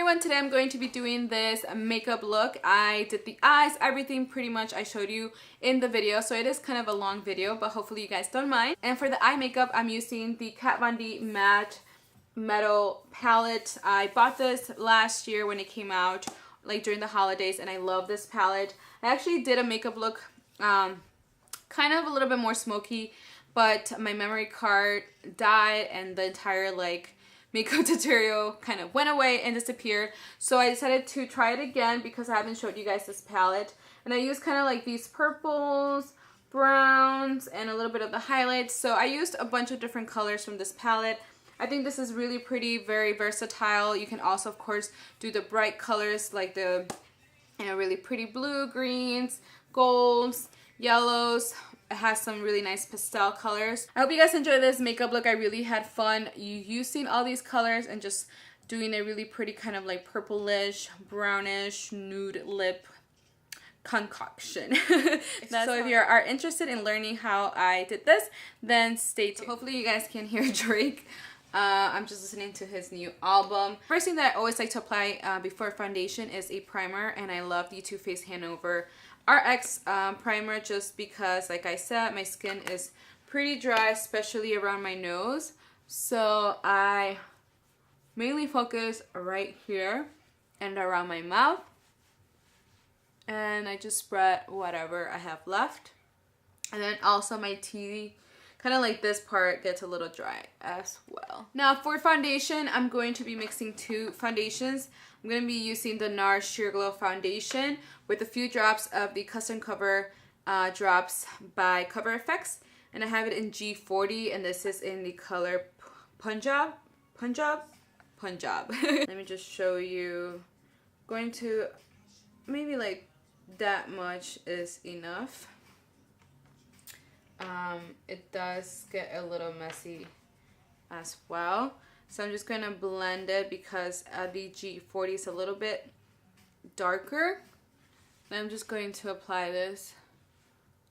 everyone, today I'm going to be doing this makeup look. I did the eyes, everything pretty much I showed you in the video, so it is kind of a long video, but hopefully you guys don't mind. And for the eye makeup, I'm using the Kat Von D Matte Metal palette. I bought this last year when it came out, like during the holidays, and I love this palette. I actually did a makeup look kind of a little bit more smoky, but my memory card died and the entire makeup tutorial kind of went away and disappeared. So I decided to try it again because I haven't showed you guys this palette. And I used kind of like these purples, browns, and a little bit of the highlights. So I used a bunch of different colors from this palette. I think this is really pretty, very versatile. You can also, of course, do the bright colors like the really pretty blue, greens, golds, yellows. It has some really nice pastel colors. I hope you guys enjoy this makeup look. I really had fun using all these colors and just doing a really pretty kind of like purplish, brownish, nude lip concoction. So if you are interested in learning how I did this, then stay tuned. So hopefully you guys can hear Drake. I'm just listening to his new album. First thing that I always like to apply before foundation is a primer, and I love the Too Faced Hanover RX primer just because, like I said, my skin is pretty dry, especially around my nose. So I mainly focus right here and around my mouth. And I just spread whatever I have left. And then also my teeth, kind of like this part gets a little dry as well. Now for foundation, I'm going to be mixing two foundations. I'm going to be using the NARS Sheer Glow Foundation with a few drops of the Custom Cover drops by Cover FX. And I have it in G40, and this is in the color Punjab. Let me just show you. Going to maybe like that much is enough. It does get a little messy as well. So I'm just going to blend it because the G40 is a little bit darker. And I'm just going to apply this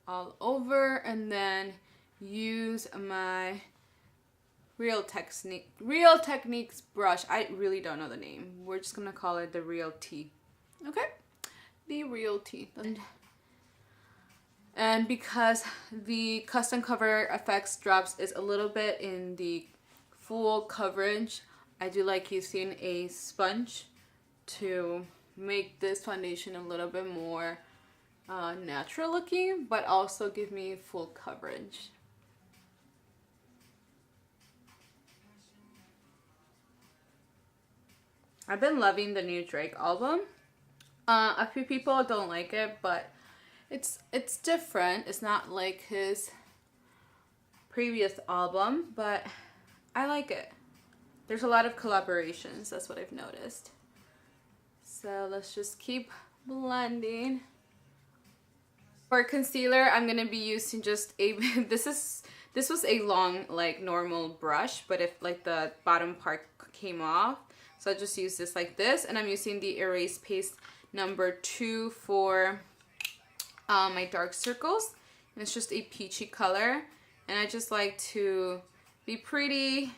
all over and then use my Real Techniques brush. I really don't know the name. We're just going to call it the Real T. Okay? The Real T. And because the Custom Cover FX drops is a little bit in the full coverage, I do like using a sponge to make this foundation a little bit more natural looking, but also give me full coverage. I've been loving the new Drake album. A few people don't like it, but it's different. It's not like his previous album, but I like it. There's a lot of collaborations, that's what I've noticed. So let's just keep blending. For concealer, I'm gonna be using just a this was a long like normal brush, but if like the bottom part came off, so I just use this like this, and I'm using the Erase Paste number 2 for my dark circles, and it's just a peachy color, and I just like to be pretty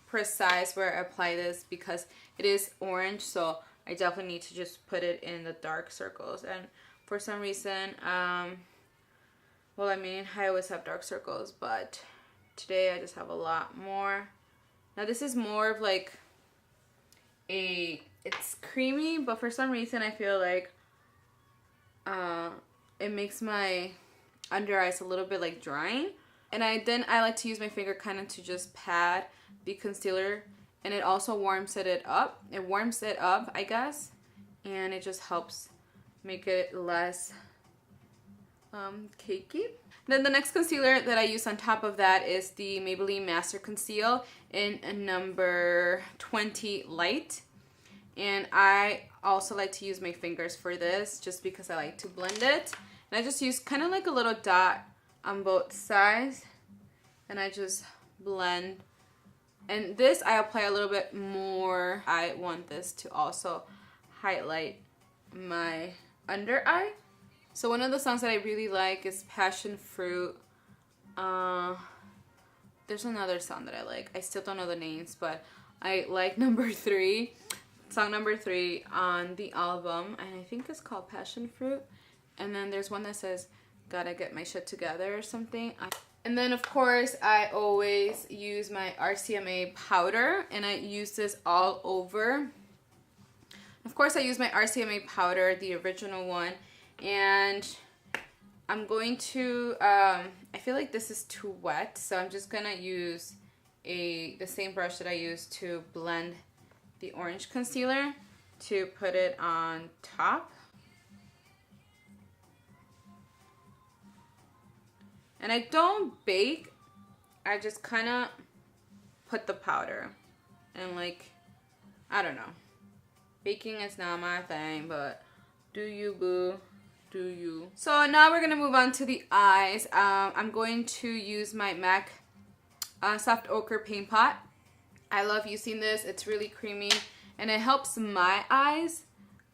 precise where I apply this because it is orange, so I definitely need to just put it in the dark circles. And for some reason, well, I mean, I always have dark circles, but today I just have a lot more. Now this is more of like it's creamy, but for some reason I feel like it makes my under eyes a little bit like drying. And I like to use my finger kind of to just pad the concealer, and it also warms it up. It warms it up, I guess, and it just helps make it less cakey. Then the next concealer that I use on top of that is the Maybelline Master Conceal in number 20 Light. And I also like to use my fingers for this just because I like to blend it. And I just use kind of like a little dot on both sides, and I just blend. And this I apply a little bit more. I want this to also highlight my under eye. So one of the songs that I really like is Passion Fruit. There's another song that I like. I still don't know the names, but I like number 3. song number 3 on the album, and I think it's called Passion Fruit. And then there's one that says, gotta get my shit together or something. And then of course I always use my RCMA powder, and I use this all over. Of course I use my RCMA powder, the original one, and I'm going to, I feel like this is too wet, so I'm just gonna use the same brush that I used to blend the orange concealer to put it on top. And I don't bake, I just kind of put the powder. And like, I don't know. Baking is not my thing, but do you, boo? Do you? So now we're going to move on to the eyes. I'm going to use my MAC Soft Ochre Paint Pot. I love using this. It's really creamy and it helps my eyes.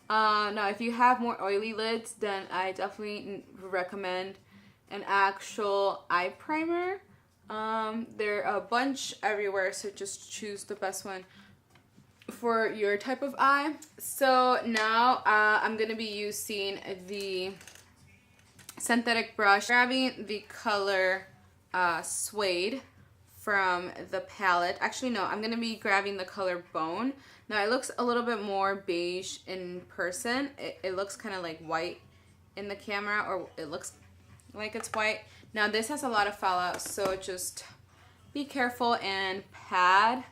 Now, if you have more oily lids, then I definitely recommend an actual eye primer. There are a bunch everywhere, so just choose the best one for your type of eye. So now I'm gonna be using the synthetic brush, grabbing the color Suede from the palette. Actually, no, I'm gonna be grabbing the color Bone. Now it looks a little bit more beige in person. It looks kind of like white in the camera, or it looks like it's white. Now this has a lot of fallout, so just be careful and pat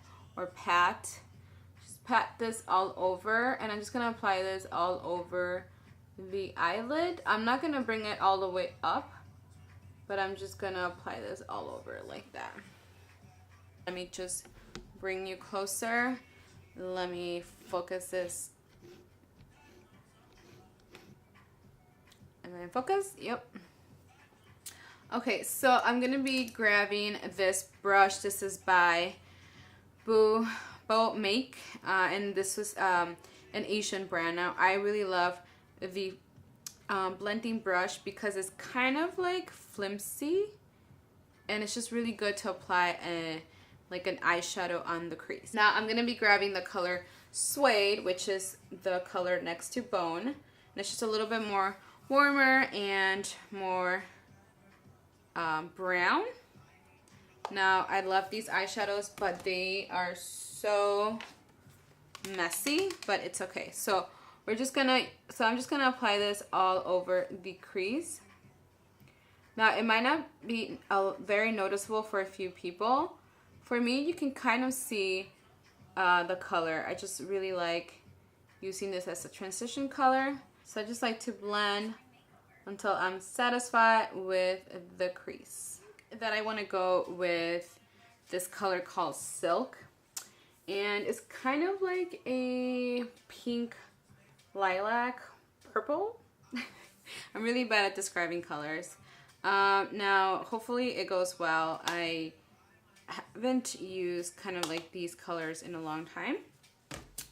this all over. And I'm just gonna apply this all over the eyelid. I'm not gonna bring it all the way up, but I'm just gonna apply this all over like that. Let me just bring you closer. Let me focus this. And then focus, yep. Okay, so I'm gonna be grabbing this brush. This is by Bo Make, and this was an Asian brand. Now I really love the blending brush because it's kind of like flimsy, and it's just really good to apply like an eyeshadow on the crease. Now I'm gonna be grabbing the color Suede, which is the color next to Bone, and it's just a little bit more warmer and more brown. Now I love these eyeshadows, but they are so messy, but it's okay. So I'm just gonna apply this all over the crease. Now it might not be very noticeable for a few people. For me, you can kind of see the color. I just really like using this as a transition color. So I just like to blend until I'm satisfied with the crease. That I want to go with this color called Silk, and it's kind of like a pink lilac purple. I'm really bad at describing colors. Now hopefully it goes well. I haven't used kind of like these colors in a long time.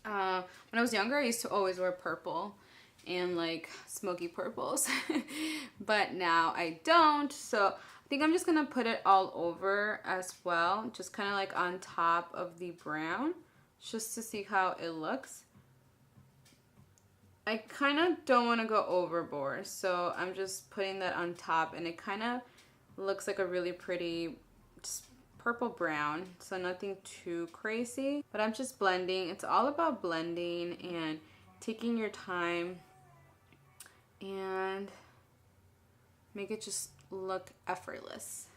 When I was younger, I used to always wear purple and like smoky purples, but now I don't. So I think I'm just gonna put it all over as well, just kind of like on top of the brown, just to see how it looks. I kind of don't want to go overboard, so I'm just putting that on top, and it kind of looks like a really pretty purple brown, so nothing too crazy, but I'm just blending. It's all about blending and taking your time and make it just look effortless.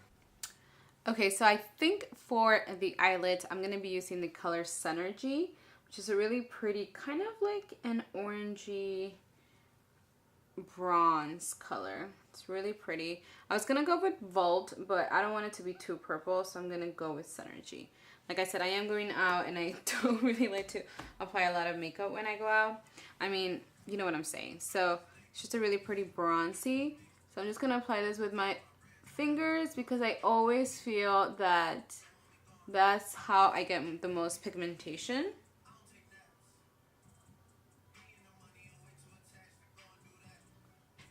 Okay, so I think for the eyelids, I'm going to be using the color Synergy, which is a really pretty, kind of like an orangey bronze color. It's really pretty. I was going to go with Volt, but I don't want it to be too purple, so I'm going to go with Synergy. Like I said, I am going out, and I don't really like to apply a lot of makeup when I go out. I mean, you know what I'm saying. So it's just a really pretty bronzy. So I'm just going to apply this with my fingers because I always feel that that's how I get the most pigmentation.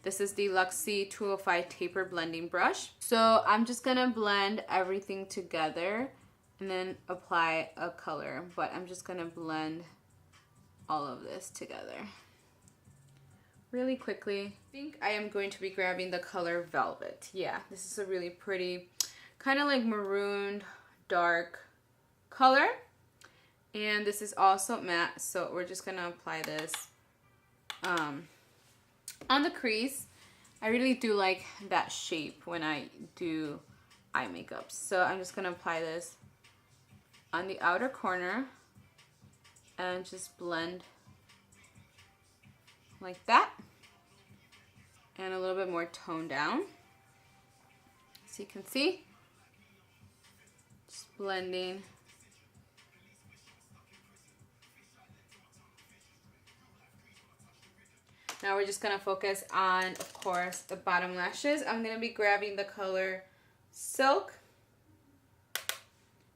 This is the Luxie 205 Taper Blending Brush. So I'm just going to blend everything together and then apply a color. But I'm just going to blend all of this together really quickly. I think I am going to be grabbing the color Velvet. Yeah, this is a really pretty, kind of like marooned, dark color. And this is also matte, so we're just gonna apply this on the crease. I really do like that shape when I do eye makeup. So I'm just gonna apply this on the outer corner and just blend like that. And a little bit more toned down. So you can see, just blending. Now we're just gonna focus on, of course, the bottom lashes. I'm gonna be grabbing the color Silk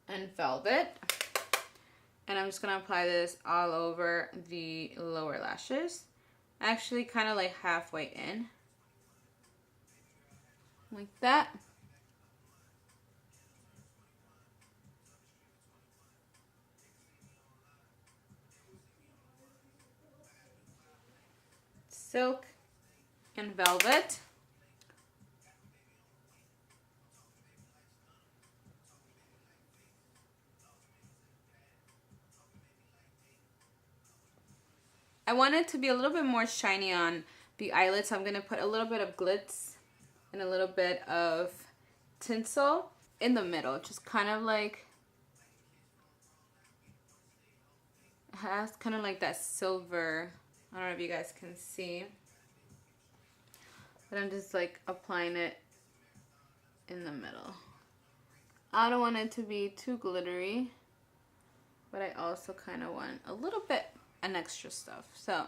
and Velvet. And I'm just gonna apply this all over the lower lashes. Actually kind of like halfway in. Like that. Silk and Velvet. I want it to be a little bit more shiny on the eyelids, so I'm going to put a little bit of glitz and a little bit of tinsel in the middle, just kind of like, it has kind of like that silver, I don't know if you guys can see, but I'm just like applying it in the middle. I don't want it to be too glittery, but I also kind of want a little bit an extra stuff. So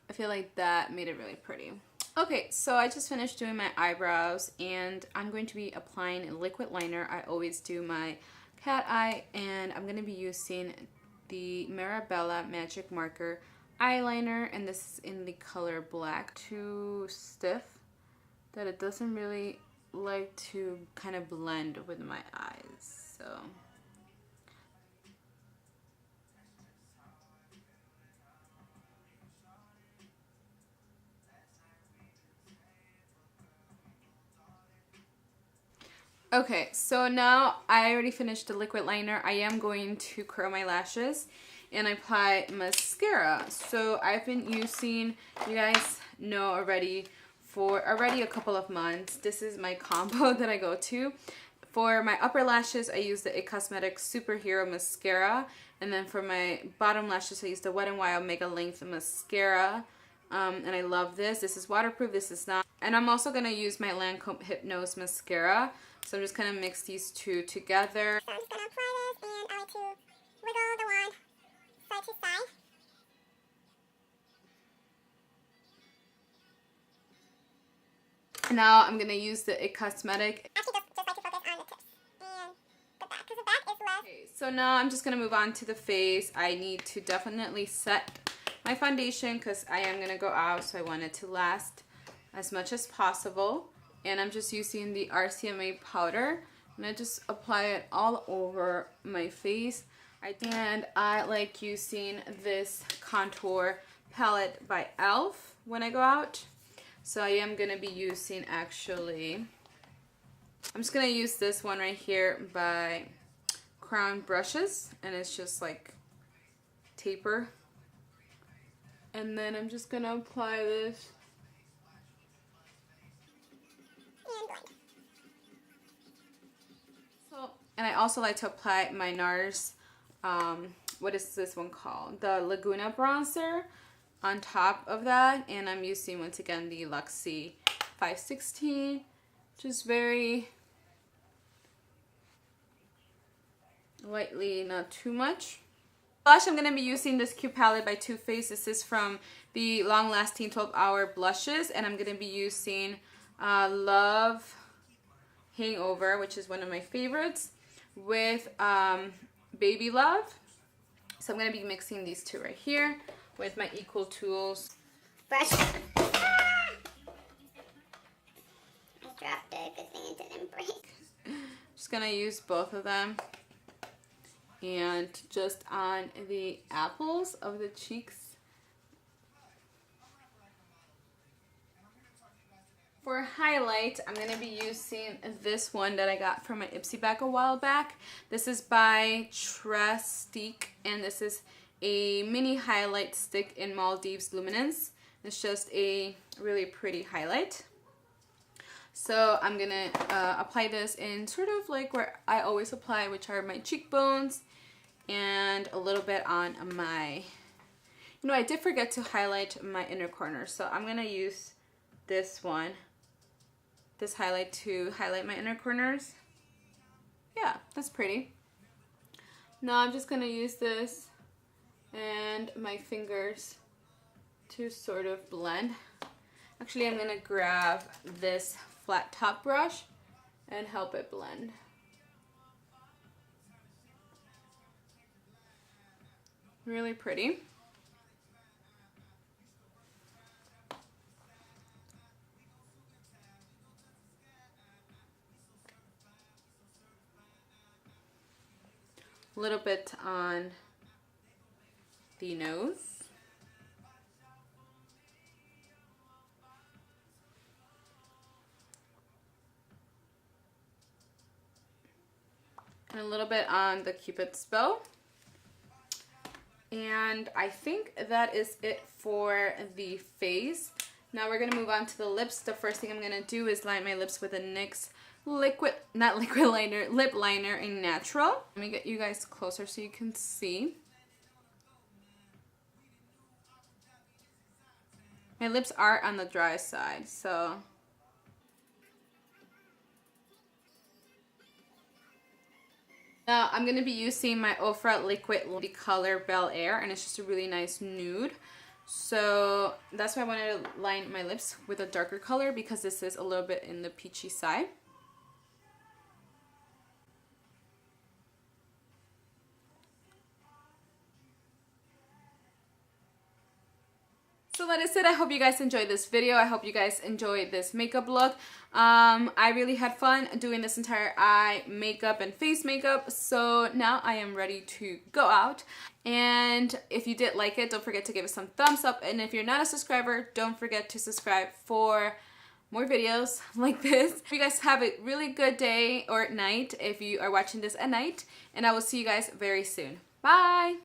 I feel like that made it really pretty. Okay, so I just finished doing my eyebrows and I'm going to be applying a liquid liner. I always do my cat eye, and I'm going to be using the Marabella Magic Marker eyeliner, and this is in the color black. Too stiff that it doesn't really like to kind of blend with my eyes, so okay, so now I already finished the liquid liner. I am going to curl my lashes and apply mascara. So I've been using, you guys know already, for a couple of months. This is my combo that I go to. For my upper lashes, I use the It Cosmetics Superhero Mascara. And then for my bottom lashes, I use the Wet n Wild Mega Length Mascara. And I love this. This is waterproof, this is not. And I'm also going to use my Lancome Hypnose Mascara. So I'm just going to mix these two together. So I'm just going to apply this, and I like to wiggle the wand side to side. Now I'm going to use the It Cosmetic. Actually, just like to focus on the tips and the back, because the back is less. Okay, so now I'm just going to move on to the face. I need to definitely set my foundation because I am going to go out, so I want it to last as much as possible. And I'm just using the RCMA powder, and I just apply it all over my face. And I like using this contour palette by e.l.f. when I go out. So I am going to be using, actually, I'm just going to use this one right here by Crown Brushes, and it's just like taper. And then I'm just going to apply this. And I also like to apply my NARS, what is this one called? The Laguna bronzer on top of that. And I'm using, once again, the Luxie 516. Just very lightly, not too much. Blush, I'm going to be using this cute palette by Too Faced. This is from the Long Lasting 12 Hour Blushes. And I'm going to be using Love Hangover, which is one of my favorites, with Baby Love. So I'm going to be mixing these two right here with my Equal Tools Brush. I dropped it, good thing it didn't break. Just going to use both of them, and just on the apples of the cheeks. highlight, I'm going to be using this one that I got from my Ipsy bag a while back. This is by Trestique, and this is a mini highlight stick in Maldives Luminance. It's just a really pretty highlight. So I'm going to apply this in sort of like where I always apply, which are my cheekbones, and a little bit on my... You know, I did forget to highlight my inner corner, so I'm going to use this one, this highlight, to highlight my inner corners. Yeah, that's pretty. Now I'm just going to use this and my fingers to sort of blend. Actually, I'm going to grab this flat top brush and help it blend. Really pretty. A little bit on the nose. And a little bit on the Cupid's bow. And I think that is it for the face. Now we're going to move on to the lips. The first thing I'm going to do is line my lips with a NYX lip liner in Natural. Let me get you guys closer so you can see. My lips are on the dry side, so... Now I'm going to be using my Ofra Liquid color Bel Air, and it's just a really nice nude. So that's why I wanted to line my lips with a darker color, because this is a little bit in the peachy side. So that is it. I hope you guys enjoyed this video. I hope you guys enjoyed this makeup look. I really had fun doing this entire eye makeup and face makeup. So now I am ready to go out. And if you did like it, don't forget to give it some thumbs up. And if you're not a subscriber, don't forget to subscribe for more videos like this. You guys have a really good day or night if you are watching this at night. And I will see you guys very soon. Bye!